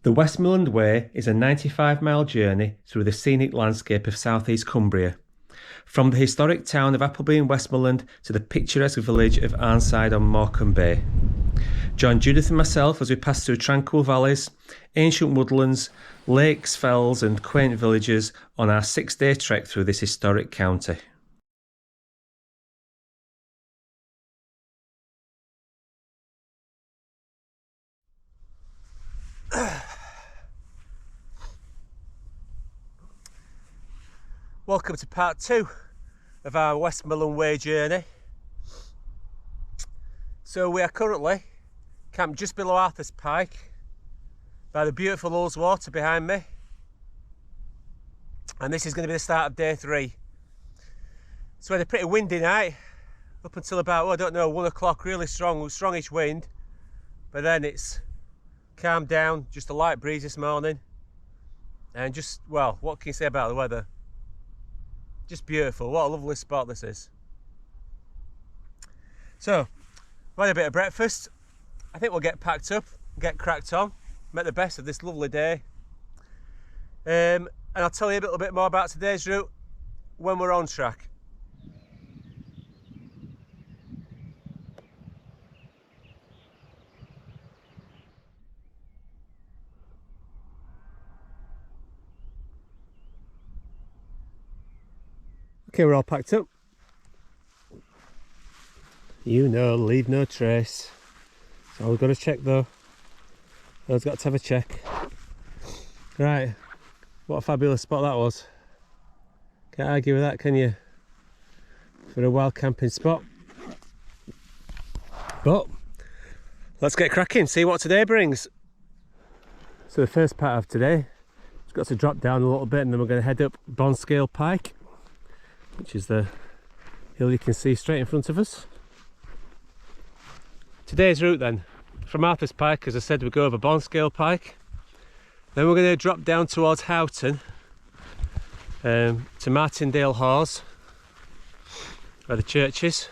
The Westmorland Way is a 95-mile journey through the scenic landscape of southeast Cumbria, from the historic town of Appleby in Westmorland to the picturesque village of Arnside on Morecambe Bay. Join Judith and myself as we pass through tranquil valleys, ancient woodlands, lakes, fells and quaint villages on our 6-day trek through this historic county. Welcome to part 2 of our Westmorland Way journey. So we are currently camped just below Arthur's Pike by the beautiful Ullswater behind me, and this is going to be the start of day 3. So we had a pretty windy night up until about, I don't know, 1 o'clock, really strongish wind, but then it's calmed down, just a light breeze this morning, and just, well, what can you say about the weather? Just beautiful. What a lovely spot this is. So, we had a bit of breakfast. I think we'll get packed up, get cracked on, make the best of this lovely day. And I'll tell you a little bit more about today's route when we're on track. Okay, we're all packed up. You know, leave no trace. So we've got to check though. I've got to have a check. Right, what a fabulous spot that was. Can't argue with that, can you? For a wild camping spot. But let's get cracking, see what today brings. So the first part of today, we've got to drop down a little bit and then we're going to head up Bonscale Pike, which is the hill you can see straight in front of us. Today's route then, from Arthur's Pike, as I said, we go over Bonscale Pike, then we're going to drop down towards Howtown to Martinale Church, where the church is,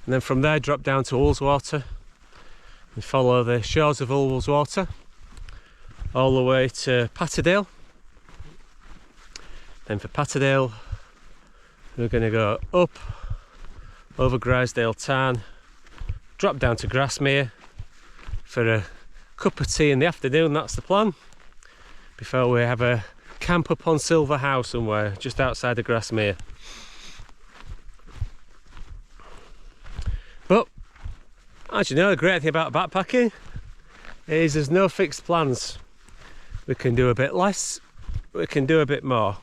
and then from there drop down to Ullswater and follow the shores of Ullswater all the way to Patterdale. Then for Patterdale we're going to go up over Grisedale town, drop down to Grasmere for a cup of tea in the afternoon. That's the plan, before we have a camp up on Silver House somewhere just outside of Grasmere. But as you know, the great thing about backpacking is there's no fixed plans. We can do a bit less, we can do a bit more,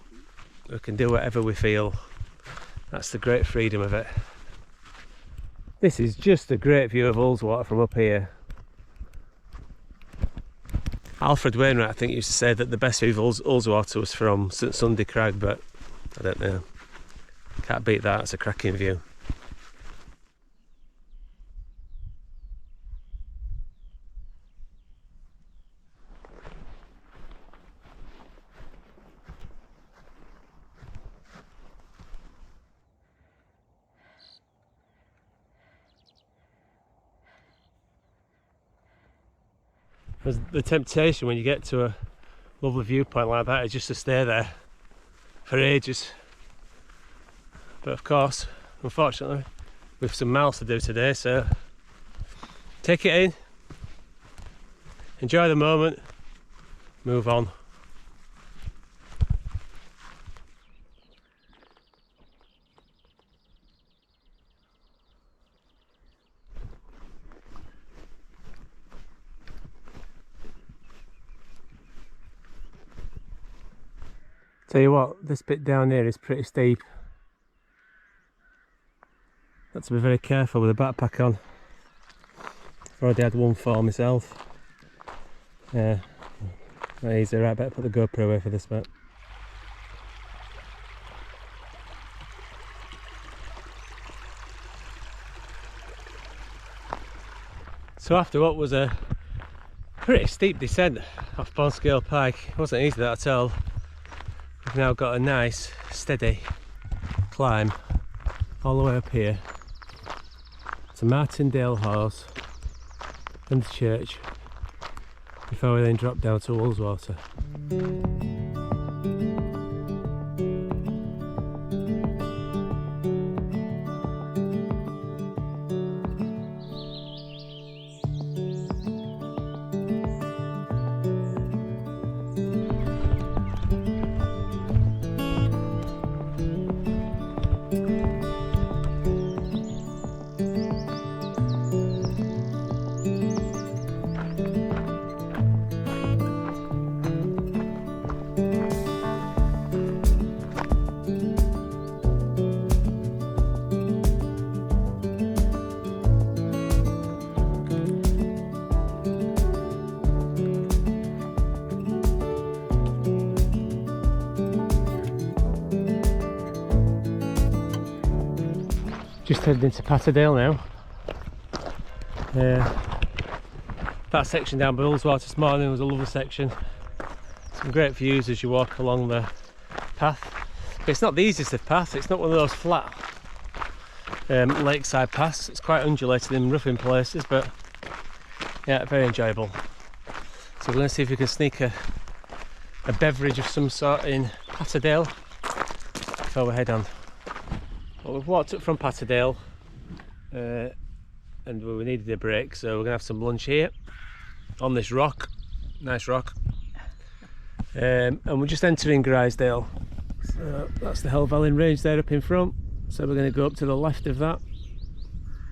we can do whatever we feel. That's the great freedom of it. This is just a great view of Ullswater from up here. Alfred Wainwright, I think, used to say that the best view of Ullswater was from St Sunday Crag, but I don't know. Can't beat that, it's a cracking view. The temptation when you get to a lovely viewpoint like that is just to stay there for ages, but of course, unfortunately, we've some miles to do today, so take it in, enjoy the moment, move on. Tell you what, this bit down here is pretty steep. Got to be very careful with a backpack on. I've already had one fall myself. Yeah, not easy. Right, better put the GoPro away for this bit. So after what was a pretty steep descent off Bonscale Pike, it wasn't easy that at all. We've now got a nice steady climb all the way up here to Martinale Church and the church, before we then drop down to Ullswater. Just headed into Patterdale now. That section down by Ullswater this morning was a lovely section. Some great views as you walk along the path. But it's not the easiest of paths, it's not one of those flat lakeside paths. It's quite undulated and rough in places, but yeah, very enjoyable. So we're going to see if we can sneak a beverage of some sort in Patterdale before we head on. Well, we've walked up from Patterdale and we needed a break, so we're going to have some lunch here on this rock, nice rock, and we're just entering Grisedale. So that's the Helvellyn range there up in front, so we're going to go up to the left of that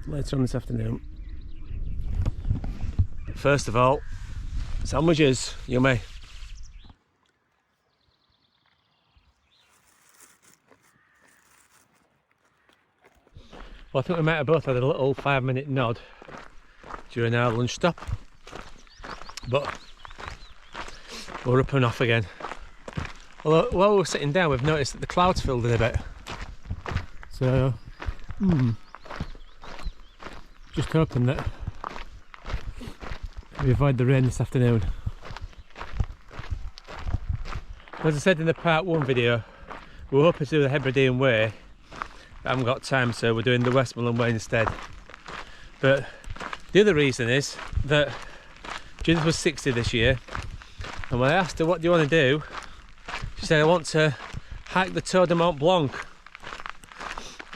later on this afternoon. First of all, sandwiches, yummy. Well, I think we might have both had a little 5-minute nod during our lunch stop, but we're up and off again. Although while we were sitting down, we've noticed that the clouds filled in a bit, so just hoping that we avoid the rain this afternoon. As I said in the part 1 video, we were hoping to do the Hebridean Way. I haven't got time, so we're doing the Westmorland Way instead. But the other reason is that Judith was 60 this year, and when I asked her what do you want to do, she said I want to hike the Tour de Mont Blanc.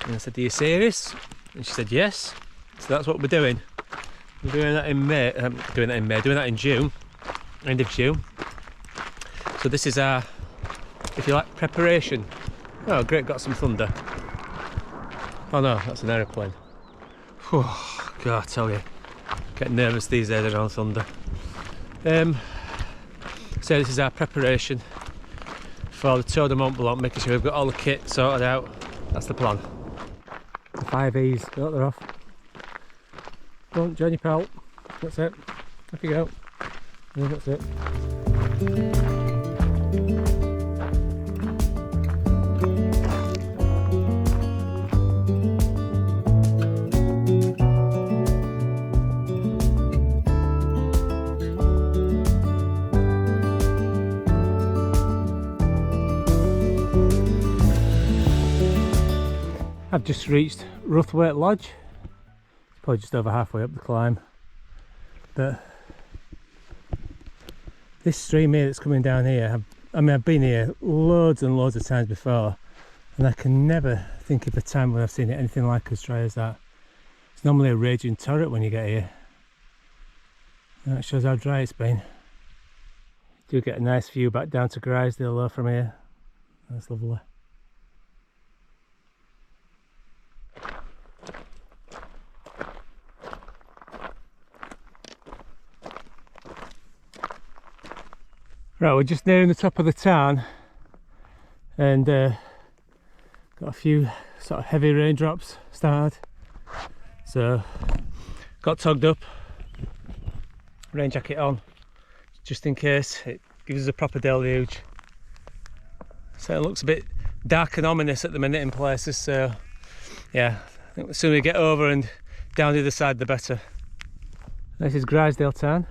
And I said, are you serious? And she said yes. So that's what we're doing. We're doing that in May, doing that in June, end of June. So this is our, if you like, preparation. Oh great, got some thunder. Oh no, that's an aeroplane. Whew, God, I tell you, get nervous these days around thunder. So this is our preparation for the Tour de Mont Blanc, making sure we've got all the kit sorted out. That's the plan. The 5 E's, oh, they're off. Go on, join your pal. That's it. Off you go. Yeah, that's it. I've just reached Ruthwaite Lodge. It's probably just over halfway up the climb, but this stream here that's coming down here, I've been here loads and loads of times before, and I can never think of a time when I've seen it anything like as dry as that. It's normally a raging torrent when you get here. And that shows how dry it's been. You do get a nice view back down to Grisedale though from here. That's lovely. Right, we're just nearing the top of the town, and got a few sort of heavy raindrops started, so got tugged up, rain jacket on just in case. It gives us a proper deluge, so it looks a bit dark and ominous at the minute in places, so yeah, I think the sooner we get over and down the other side the better. This is Grisedale town.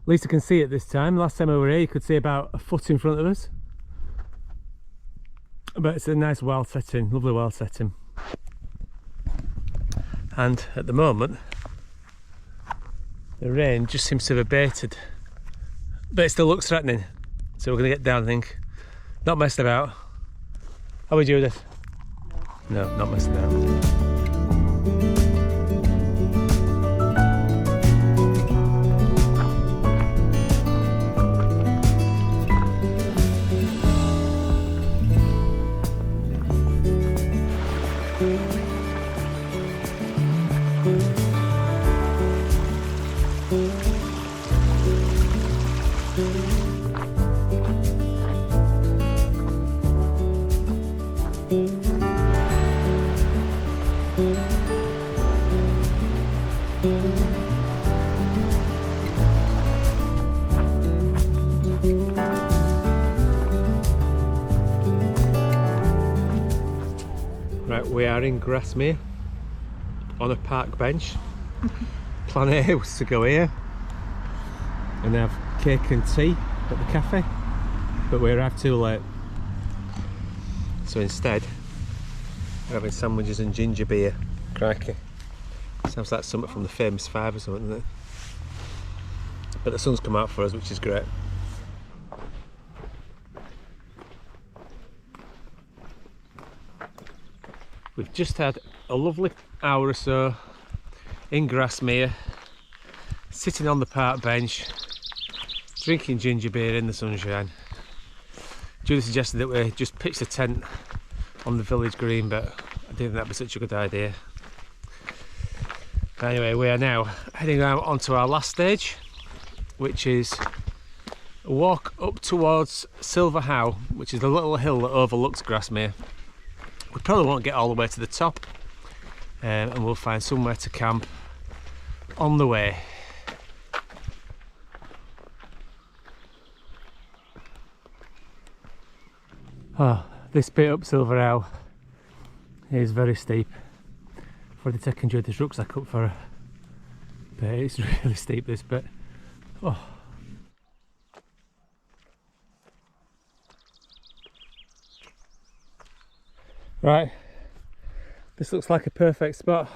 At least I can see it this time. Last time I were here you could see about a foot in front of us. But it's a nice well setting, lovely well setting. And at the moment the rain just seems to have abated but it still looks threatening. So we're going to get down, I think. Not messed about. How are we, Judith? No, not messed about. Right, we are in Grasmere on a park bench. Plan A was to go here and have cake and tea at the cafe, but we arrived too late. So instead, we're having sandwiches and ginger beer. Crikey. Sounds like something from the Famous Five or something, doesn't it? But the sun's come out for us, which is great. We've just had a lovely hour or so in Grasmere, sitting on the park bench, drinking ginger beer in the sunshine. Julie suggested that we just pitch the tent on the village green, but I didn't think that'd be such a good idea. Anyway, we are now heading out onto our last stage, which is a walk up towards Silver How, which is the little hill that overlooks Grasmere. We probably won't get all the way to the top, and we'll find somewhere to camp on the way. Oh, this bit up Silver How is very steep. I've already taken Judith's rucksack up for her, but it's really steep, this bit. Oh. Right, this looks like a perfect spot.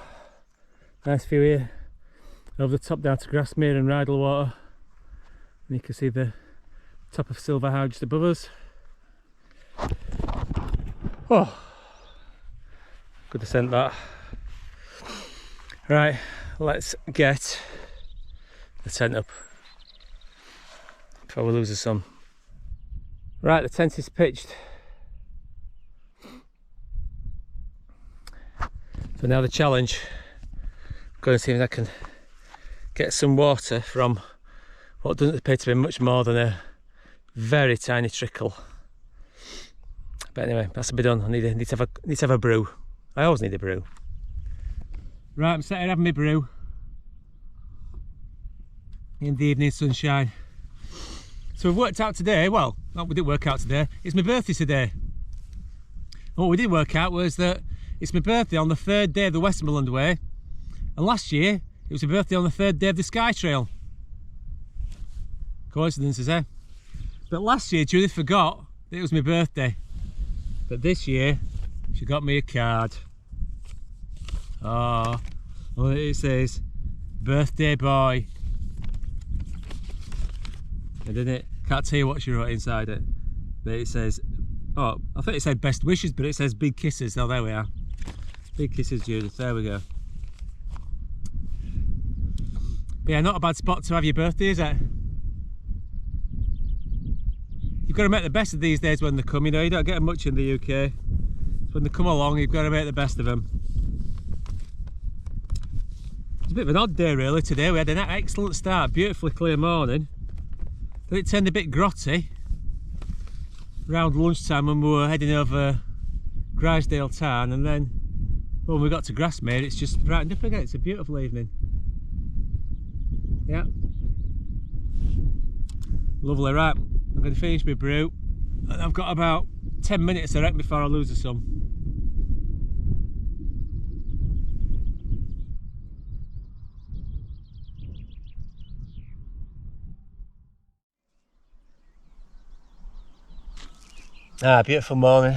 Nice view here over the top down to Grasmere and Rydalwater, and you can see the top of Silver How just above us. Oh, good descent that. Right, let's get the tent up before we lose the sun. Right, the tent is pitched. So now the challenge, I'm going to see if I can get some water from what doesn't appear to be much more than a very tiny trickle. But anyway, that's a bit done. I need to have a brew. I always need a brew. Right, I'm sitting having my brew in the evening sunshine. So we've worked out today, well, no, we didn't work out today, it's my birthday today. And what we did work out was that it's my birthday on the 3rd day of the Westmorland Way, and last year it was my birthday on the 3rd day of the Sky Trail. Coincidences, eh? But last year Judith forgot that it was my birthday. But this year she got me a card. Oh, well, it says birthday boy. And didn't it? Can't tell you what she wrote inside it. But it says, oh, I thought it said best wishes, but it says big kisses. Oh, there we are. Big kisses, Judith. There we go. But yeah, not a bad spot to have your birthday, is it? You've got to make the best of these days when they come, you know, you don't get them much in the UK. So when they come along, you've got to make the best of them. It's a bit of an odd day really today. We had an excellent start, beautifully clear morning. Then it turned a bit grotty around lunchtime when we were heading over Grisedale town, and then when we got to Grasmere it's just brightened up again. It's a beautiful evening. Yeah. Lovely. Right, I'm going to finish my brew and I've got about 10 minutes I reckon before I lose the sun. Ah, beautiful morning.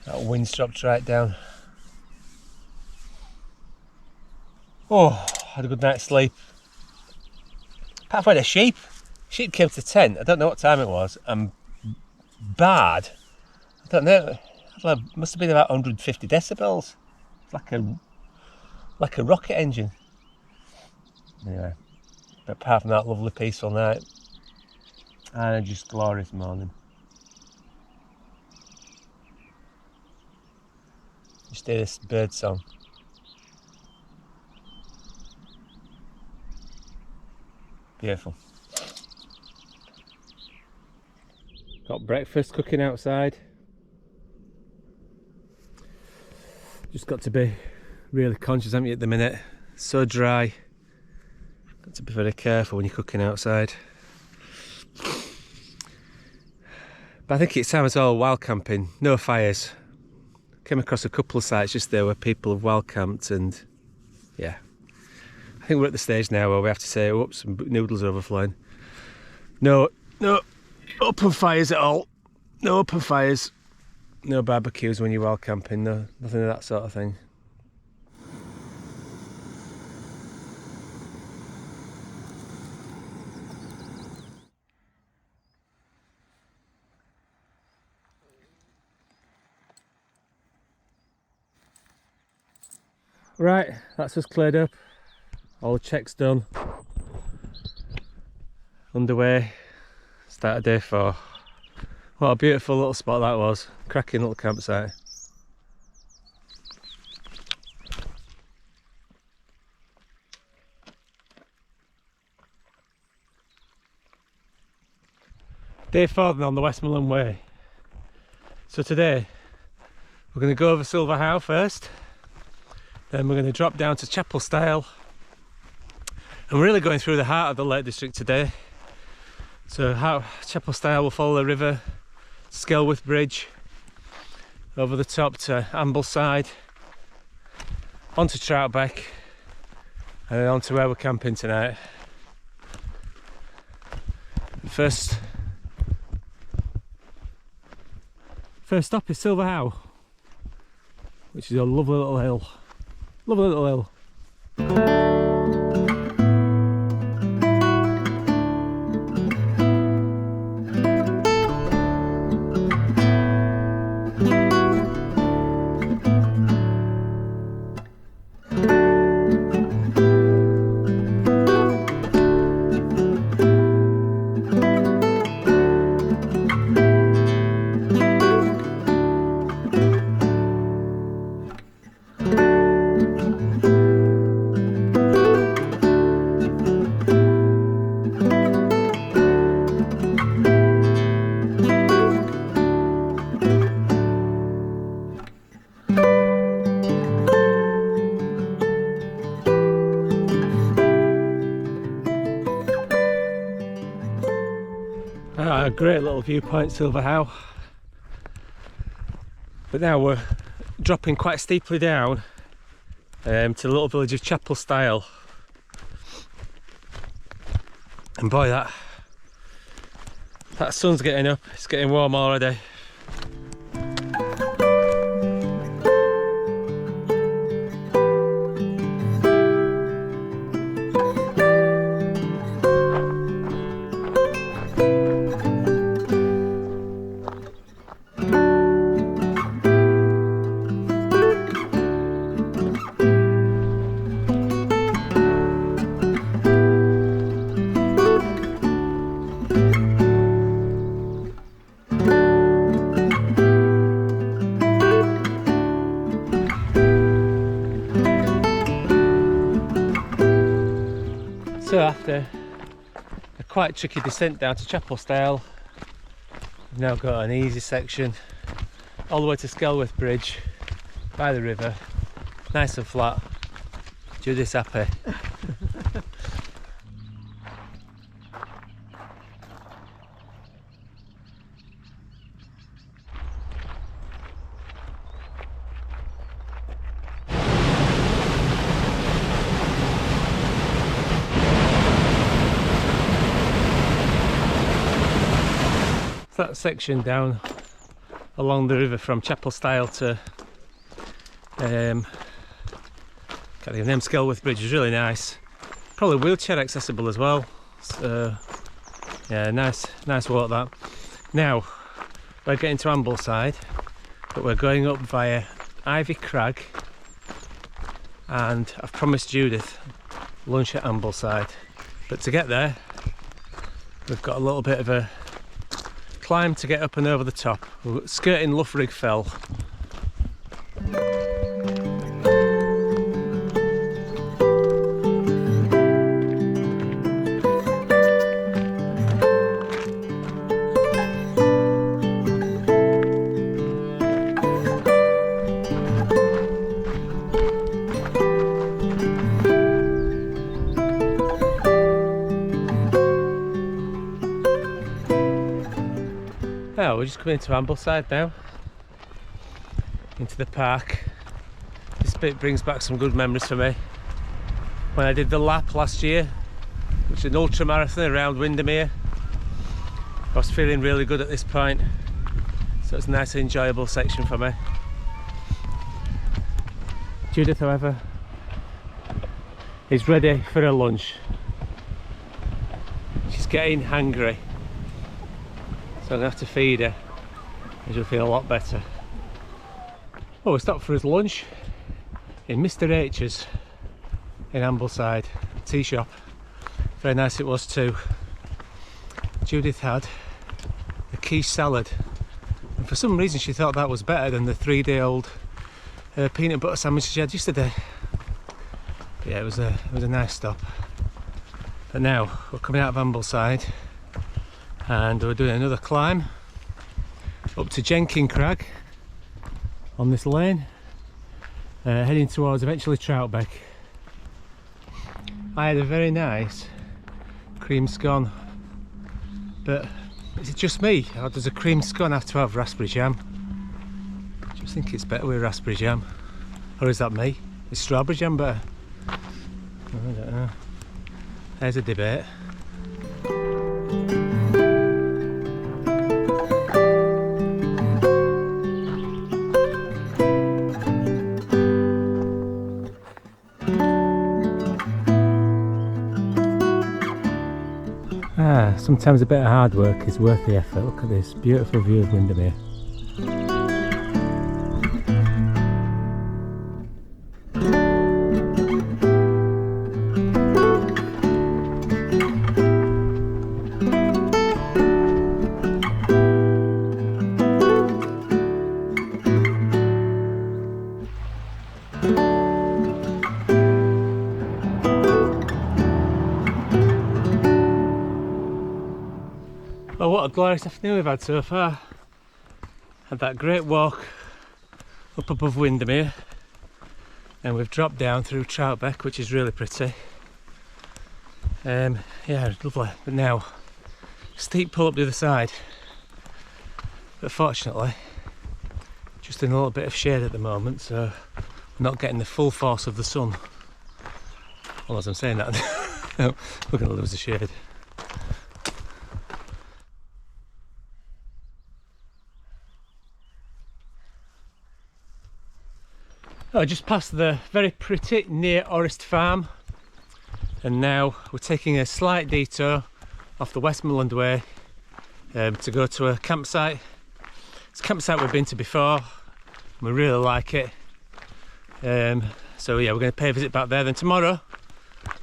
That wind's dropped right down. Oh, had a good night's sleep. Apart from a sheep. Sheep came to the tent. I don't know what time it was. And bad. I don't know. It must have been about 150 decibels. It's like a rocket engine. Anyway, but apart from that, lovely peaceful night. And a just glorious morning. Just hear this bird song. Beautiful. Got breakfast cooking outside. Just got to be really conscious, haven't you, at the minute? So dry. Got to be very careful when you're cooking outside. But I think it's time as well, wild camping, no fires. Came across a couple of sites just there where people have wild camped, and yeah. I think we're at the stage now where we have to say, oops, some noodles are overflowing. No open fires at all. No open fires. No barbecues when you're wild camping, no, nothing of that sort of thing. Right, that's us cleared up. All the checks done. Underway. Started day 4. What a beautiful little spot that was. Cracking little campsite. Day 4 then on the Westmorland Way. So today we're going to go over Silver How first. Then we're going to drop down to Chapel Style. And we're really going through the heart of the Lake District today. So Chapel Style will follow the river, Skelworth Bridge, over the top to Ambleside, onto Troutbeck, and then on to where we're camping tonight. First stop is Silver How, which is a lovely little hill. Lovely little hill. A great little viewpoint, Silver How. But now we're dropping quite steeply down to the little village of Chapel Style. And boy, that sun's getting up, it's getting warm already. So after a quite tricky descent down to Chapel Style, we've now got an easy section all the way to Skelworth Bridge by the river, nice and flat. Judy's happy. That section down along the river from Chapel Style to can't think of the name, Skelworth Bridge is really nice. Probably wheelchair accessible as well. So yeah, nice walk that. Now we're getting to Ambleside, but we're going up via Ivy Crag, and I've promised Judith lunch at Ambleside. But to get there, we've got a little bit of a climb to get up and over the top. We're skirting Loughrig Fell. Now we're just coming into Ambleside now, into the park. This bit brings back some good memories for me. When I did the lap last year, which is an ultra marathon around Windemere, I was feeling really good at this point, so it's a nice enjoyable section for me. Judith, however, is ready for her lunch. She's getting hungry, so I'm going to have to feed her and she'll feel a lot better. Oh, we stopped for his lunch in Mr H's in Ambleside, tea shop. Very nice it was too. Judith had a quiche salad, and for some reason she thought that was better than the 3-day-old peanut butter sandwich she had yesterday. But yeah, it was a nice stop. But now we're coming out of Ambleside and we're doing another climb up to Jenkin Crag on this lane, heading towards eventually Troutbeck. I had a very nice cream scone, but is it just me, or does a cream scone have to have raspberry jam? I just think it's better with raspberry jam, or is that me? Is strawberry jam better? I don't know. There's a debate. Sometimes a bit of hard work is worth the effort. Look at this beautiful view of Windemere. Well, what a glorious afternoon we've had so far. Had that great walk up above Windemere, and we've dropped down through Troutbeck, which is really pretty. Yeah, lovely. But now, steep pull up the other side. But fortunately, just in a little bit of shade at the moment, so we're not getting the full force of the sun. Well, as I'm saying that, we're going to lose the shade. I just passed the very pretty near Orist Farm, and now we're taking a slight detour off the Westmorland Way to go to a campsite. It's a campsite we've been to before and we really like it, so yeah, we're going to pay a visit back there. Then tomorrow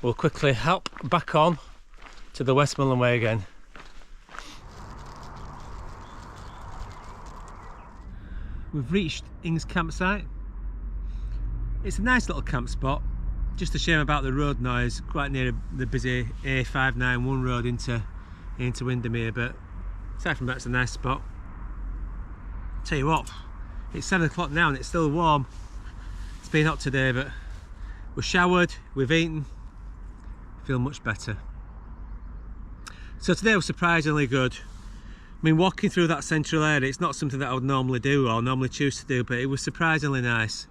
we'll quickly hop back on to the Westmorland Way again. We've reached Ing's campsite. It's a nice little camp spot, just a shame about the road noise, quite near the busy A591 road into Windemere, but aside from that it's a nice spot. Tell you what, it's 7 o'clock now and it's still warm. It's been hot today, but we're showered, we've eaten, feel much better. So today was surprisingly good. I mean, walking through that central area, it's not something that I would normally do or normally choose to do, but it was surprisingly nice.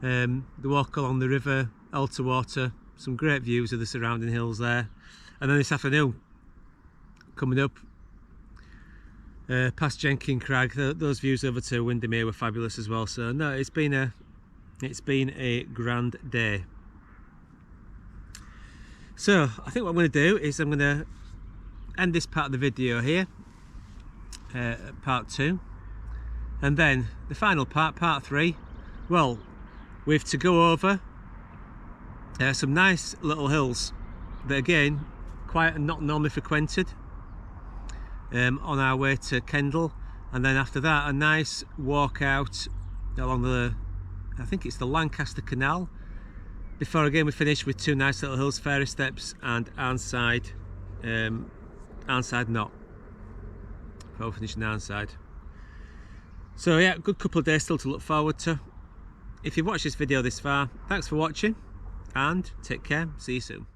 The walk along the river, Ullswater, some great views of the surrounding hills there. And then this afternoon, coming up past Jenkin Crag, those views over to Windemere were fabulous as well. So no, it's been a grand day. So I think what I'm going to do is I'm going to end this part of the video here, part 2, and then the final part 3, well, we've to go over some nice little hills that again quite not normally frequented on our way to Kendal, and then after that a nice walk out along the, I think it's the Lancaster Canal, before again we finish with 2 nice little hills, Fairy Steps and Arnside, Arnside Knot, before we finish in Arnside. So yeah, good couple of days still to look forward to. If you've watched this video this far, thanks for watching and take care, see you soon.